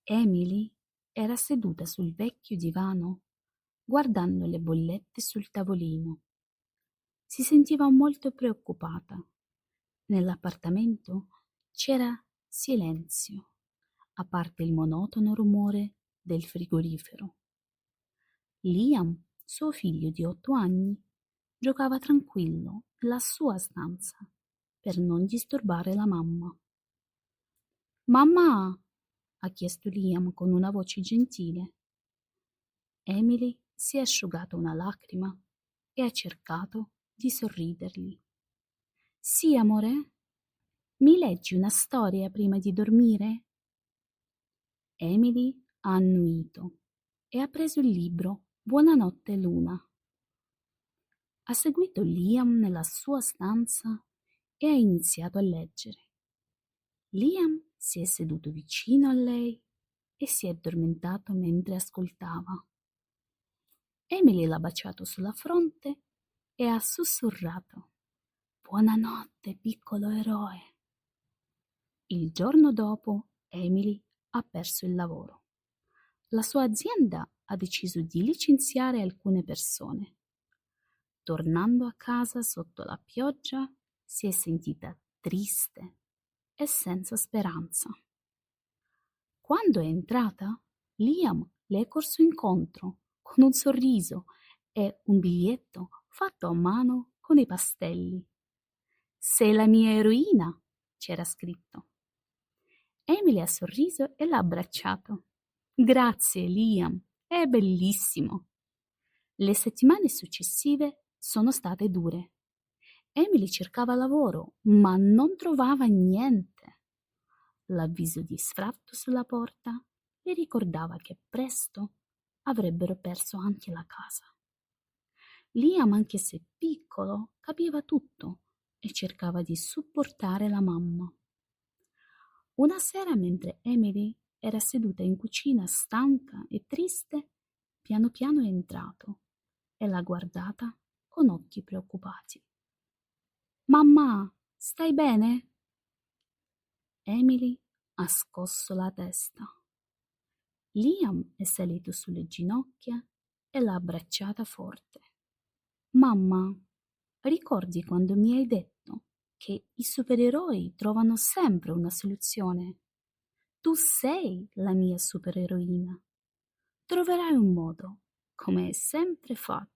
Emily era seduta sul vecchio divano, guardando le bollette sul tavolino. Si sentiva molto preoccupata. Nell'appartamento c'era silenzio, a parte il monotono rumore del frigorifero. Liam, suo figlio di 8 anni, giocava tranquillo nella sua stanza per non disturbare la mamma. «Mamma!» ha chiesto Liam con una voce gentile. Emily si è asciugata una lacrima e ha cercato di sorridergli. «Sì, amore? Mi leggi una storia prima di dormire?» Emily ha annuito e ha preso il libro Buonanotte Luna. Ha seguito Liam nella sua stanza e ha iniziato a leggere. Liam si è seduto vicino a lei e si è addormentato mentre ascoltava. Emily l'ha baciato sulla fronte e ha sussurrato: «Buonanotte, piccolo eroe!» Il giorno dopo Emily ha perso il lavoro. La sua azienda ha deciso di licenziare alcune persone. Tornando a casa sotto la pioggia, si è sentita triste e senza speranza. Quando è entrata, Liam le è corso incontro con un sorriso e un biglietto fatto a mano con i pastelli. «Sei la mia eroina», c'era scritto. Emily ha sorriso e l'ha abbracciato. «Grazie, Liam, è bellissimo». Le settimane successive sono state dure. Emily cercava lavoro, ma non trovava niente. L'avviso di sfratto sulla porta le ricordava che presto avrebbero perso anche la casa. Liam, anche se piccolo, capiva tutto e cercava di supportare la mamma. Una sera, mentre Emily era seduta in cucina stanca e triste, piano piano è entrato e l'ha guardata con occhi preoccupati. «Mamma, stai bene?» Emily ha scosso la testa. Liam è salito sulle ginocchia e l'ha abbracciata forte. «Mamma, ricordi quando mi hai detto che i supereroi trovano sempre una soluzione? Tu sei la mia supereroina. Troverai un modo, come hai sempre fatto».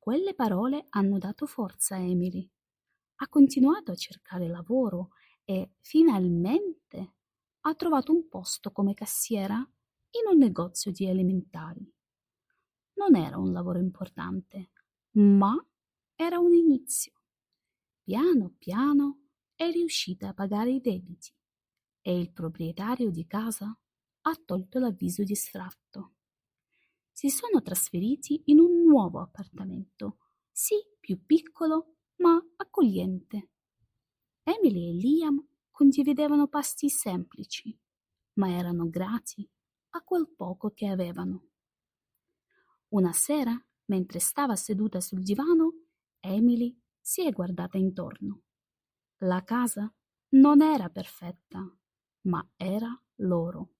Quelle parole hanno dato forza a Emily. Ha continuato a cercare lavoro e finalmente ha trovato un posto come cassiera in un negozio di elementari. Non era un lavoro importante, ma era un inizio. Piano piano è riuscita a pagare i debiti e il proprietario di casa ha tolto l'avviso di sfratto. Si sono trasferiti in un nuovo appartamento, sì, più piccolo, ma accogliente. Emily e Liam condividevano pasti semplici, ma erano grati a quel poco che avevano. Una sera, mentre stava seduta sul divano, Emily si è guardata intorno. La casa non era perfetta, ma era loro.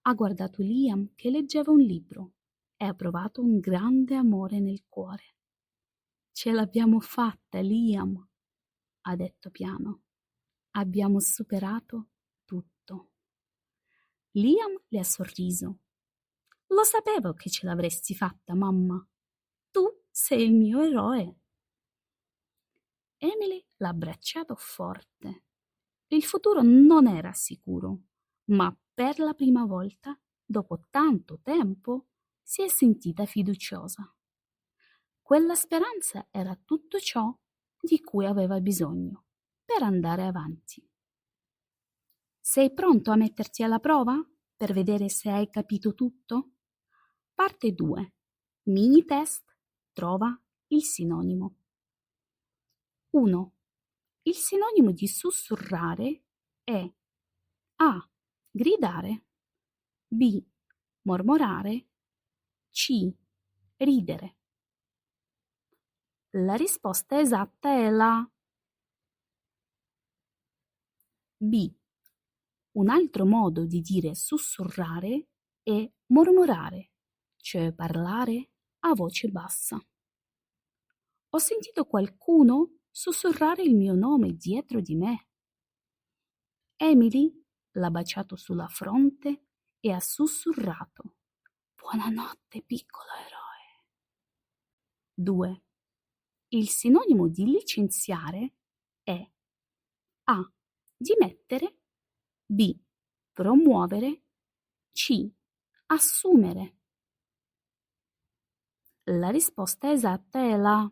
Ha guardato Liam che leggeva un libro e ha provato un grande amore nel cuore. «Ce l'abbiamo fatta, Liam», ha detto piano. «Abbiamo superato tutto». Liam le ha sorriso. «Lo sapevo che ce l'avresti fatta, mamma. Tu sei il mio eroe». Emily l'ha abbracciato forte. Il futuro non era sicuro, ma per la prima volta, dopo tanto tempo, si è sentita fiduciosa. Quella speranza era tutto ciò di cui aveva bisogno per andare avanti. Sei pronto a metterti alla prova per vedere se hai capito tutto? Parte 2. Mini test. Trova il sinonimo. 1. Il sinonimo di sussurrare è A. Gridare, B. Mormorare, C. Ridere. La risposta esatta è la B. Un altro modo di dire sussurrare è mormorare, cioè parlare a voce bassa. Ho sentito qualcuno sussurrare il mio nome dietro di me. Emily l'ha baciato sulla fronte e ha sussurrato: Buonanotte, piccolo eroe. 2. Il sinonimo di licenziare è A. Dimettere, B. Promuovere, C. Assumere. La risposta esatta è la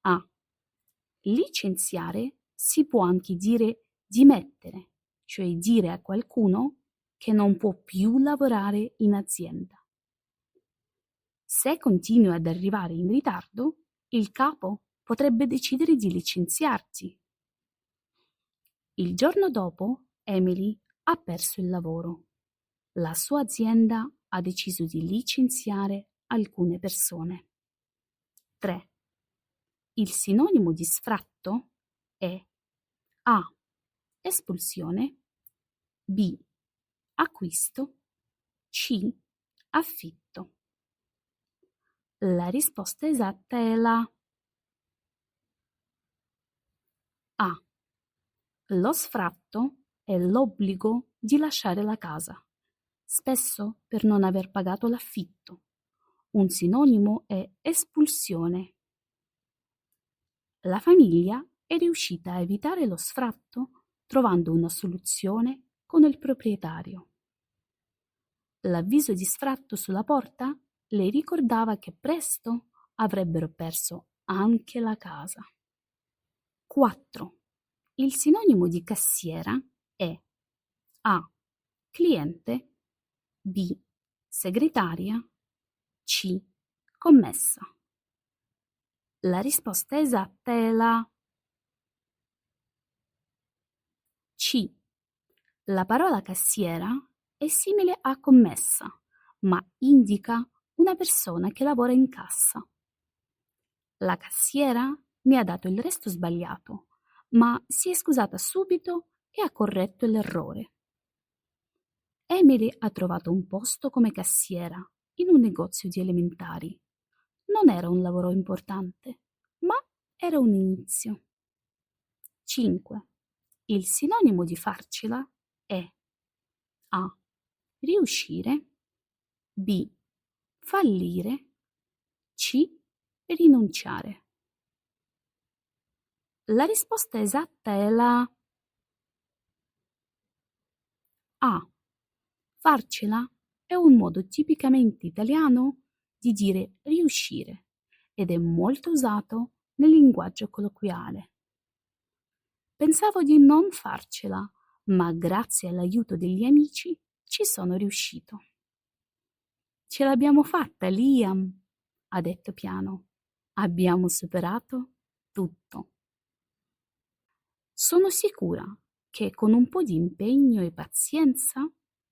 A. Licenziare si può anche dire dimettere, cioè dire a qualcuno che non può più lavorare in azienda. Se continui ad arrivare in ritardo, il capo potrebbe decidere di licenziarti. Il giorno dopo, Emily ha perso il lavoro. La sua azienda ha deciso di licenziare alcune persone. 3. Il sinonimo di sfratto è A. Espulsione, B. Acquisto, C. Affitto. La risposta esatta è la A. Lo sfratto è l'obbligo di lasciare la casa, spesso per non aver pagato l'affitto. Un sinonimo è espulsione. La famiglia è riuscita a evitare lo sfratto trovando una soluzione con il proprietario. L'avviso di sfratto sulla porta le ricordava che presto avrebbero perso anche la casa. 4. Il sinonimo di cassiera è A. Cliente, B. Segretaria, C. Commessa. La risposta esatta è la C. La parola cassiera è simile a commessa, ma indica una persona che lavora in cassa. La cassiera mi ha dato il resto sbagliato, ma si è scusata subito e ha corretto l'errore. Emily ha trovato un posto come cassiera in un negozio di elementari. Non era un lavoro importante, ma era un inizio. 5. Il sinonimo di farcela è A. Riuscire, B. Fallire, C. Rinunciare. La risposta esatta è la A. Farcela è un modo tipicamente italiano di dire riuscire ed è molto usato nel linguaggio colloquiale. Pensavo di non farcela, ma grazie all'aiuto degli amici ci sono riuscito. Ce l'abbiamo fatta, Liam, ha detto piano. Abbiamo superato tutto. Sono sicura che con un po' di impegno e pazienza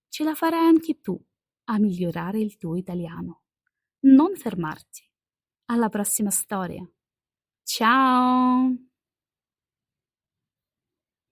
ce la farai anche tu a migliorare il tuo italiano. Non fermarti. Alla prossima storia. Ciao!